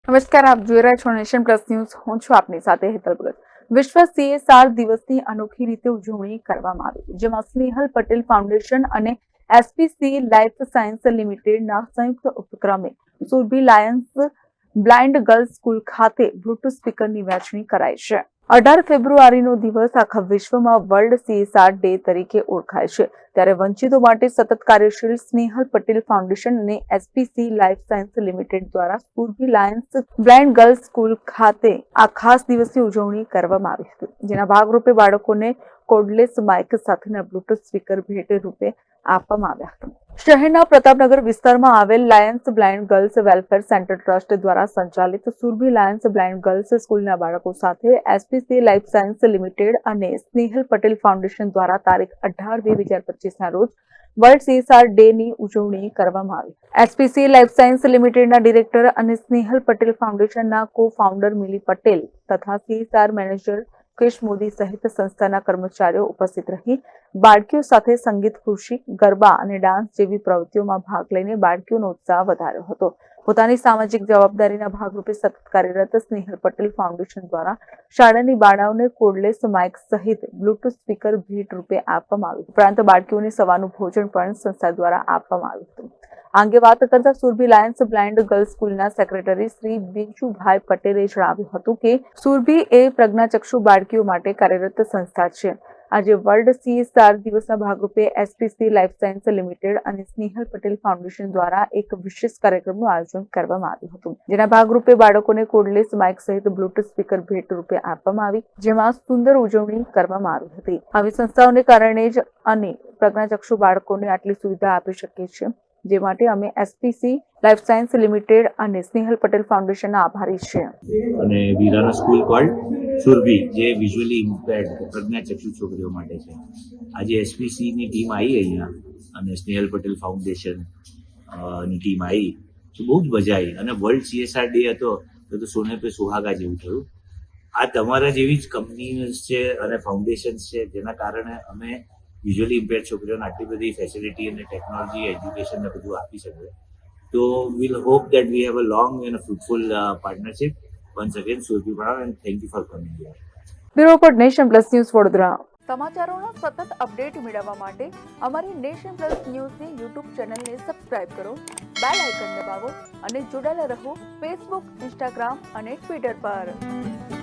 નમસ્કાર, આપ જોઈ રહ્યા છો નેશન પ્લસ ન્યૂઝ. હું છું આપની સાથે હેતલ ભગત. વિશ્વ CSR દિવસની અનોખી રીતે ઉજવણી કરવામાં આવી, જેમાં સ્નેહલ પટેલ ફાઉન્ડેશન અને SPC લાઈફ સાયન્સ લિમિટેડના સંયુક્ત ઉપક્રમે Surabhi Lions blind girls school ખાતે બ્લૂટૂથ સ્પીકરની વહેંચણી કરાઈ છે. 18 ફેબ્રુઆરીનો દિવસ આખા વિશ્વમાં વર્લ્ડ CSR ડે તરીકે ઓળખાય છે, ત્યારે વંચિતો માટે સતત કાર્યશીલ સ્નેહલ પટેલ ફાઉન્ડેશન અને SPC લાઈફ સાયન્સ લિમિટેડ દ્વારા Surabhi Lions blind girls school ખાતે આ ખાસ દિવસની ઉજવણી કરવામાં આવી હતી, જેના ભાગરૂપે બાળકોને કોર્ડલેસ માઇક સાથેના બ્લૂટૂથ સ્પીકર ભેટ રૂપે આપવામાં આવ્યા હતા. શહેરના પ્રતાપનગર વિસ્તારમાં આવેલ Lions blind girls welfare centre trust દ્વારા સંચાલિત સુરભી લાયન્સ બ્લાઇન્ડ ગર્લ્સ સ્કૂલના બાળકો સાથે SPC લાઈફ સાયન્સ લિમિટેડ અને સ્નેહલ પટેલ ફાઉન્ડેશન દ્વારા તારીખ 18/2/2025 રોજ વર્લ્ડ CSR ડે ની ઉજવણી કરવામાં આવી. SPC લાઈફ સાયન્સ લિમિટેડના ડિરેક્ટર અને સ્નેહલ પટેલ ફાઉન્ડેશનના કો-ફાઉન્ડર મિલી પટેલ તથા CSR મેનેજર મુકેશ મોદી સહિત સંસ્થાના કર્મચારીઓ ઉપસ્થિત રહી બાળકીઓ સાથે સંગીત ખુરશી, ગરબા અને ડાન્સ જેવી પ્રવૃત્તિઓમાં ભાગ લઈને બાળકીઓનો ઉત્સાહ વધાર્યો હતો. પોતાની સામાજિક જવાબદારીના ભાગરૂપે સતત કાર્યરત સ્નેહલ પટેલ ફાઉન્ડેશન દ્વારા શાળાની બાળાઓને કોર્ડલેસ માઇક સહિત બ્લૂટૂથ સ્પીકર ભેટ રૂપે આપવામાં આવ્યું. ઉપરાંત બાળકીઓને સવારનું ભોજન પણ સંસ્થા દ્વારા આપવામાં આવ્યું હતું. આ અંગે વાત કરતા સુરભી લાયન્સ બ્લાઇન્ડ ગર્લ્સ સ્કૂલના સેક્રેટરી શ્રી બીજુભાઈ પટેલે જણાવ્યું હતું કે સુરભી એ પ્રજ્ઞાચક્ષુ બાળકીઓ માટે કાર્યરત સંસ્થા છે. આજે વર્લ્ડ CSR દિવસના ભાગરૂપે SPC લાઈફ સાયન્સ લિમિટેડ અને સ્નેહલ પટેલ ફાઉન્ડેશન દ્વારા એક વિશેષ કાર્યક્રમનું આયોજન કરવામાં આવ્યું હતું, જેના ભાગરૂપે બાળકોને કોર્ડલેસ માઇક સહિત બ્લૂટૂથ સ્પીકર ભેટ રૂપે આપવામાં આવી, જેમાં સુંદર ઉજવણી કરવામાં આવી હતી. આવી સંસ્થાઓને કારણે જ અને પ્રજ્ઞાચક્ષુ બાળકોને આટલી સુવિધા આપી શકીએ છીએ, જે માટે અમે SPC લાઈફ સાયન્સ લિમિટેડ અને સ્નેહલ પટેલ ફાઉન્ડેશનના આભારી છીએ. અને વીરાનો સ્કૂલ કોલ્ડ સુરભી, જે વિઝ્યુઅલી ઇમ્પેર્ડ પ્રજ્ઞાચક્ષુ છોકરીઓ માટે છે. આજે SPC ની ટીમ આવી અહીંયા અને સ્નેહલ પટેલ ફાઉન્ડેશન ની ટીમ આવી, તો બહુ જ મજા આવી. અને વર્લ્ડ CSR ડે હતો તો સોને પે સુહાગા જેવું થયું. આ તમારા જેવી જ કંપનીઝ છે અને ફાઉન્ડેશન્સ છે, જેના કારણે અમે વિઝ્યુઅલી ઇમ્પેર્ડ છોકરીઓને આટલી બધી ફેસિલિટી અને ટેકનોલોજી, એજ્યુકેશન ને બધું આપી શકીએ. તો we'll hope that we have a long and a fruitful partnership. Once again, Surabhi Madam, and thank you for coming here. Bureau report Nation Plus News Vadodara. સમાચારોના સતત અપડેટ મેળવવા માટે અમારી નેશન પ્લસ ન્યૂઝની YouTube ચેનલને સબસ્ક્રાઇબ કરો, bell icon દબાવો અને જોડાયેલા રહો Facebook, Instagram અને Twitter પર.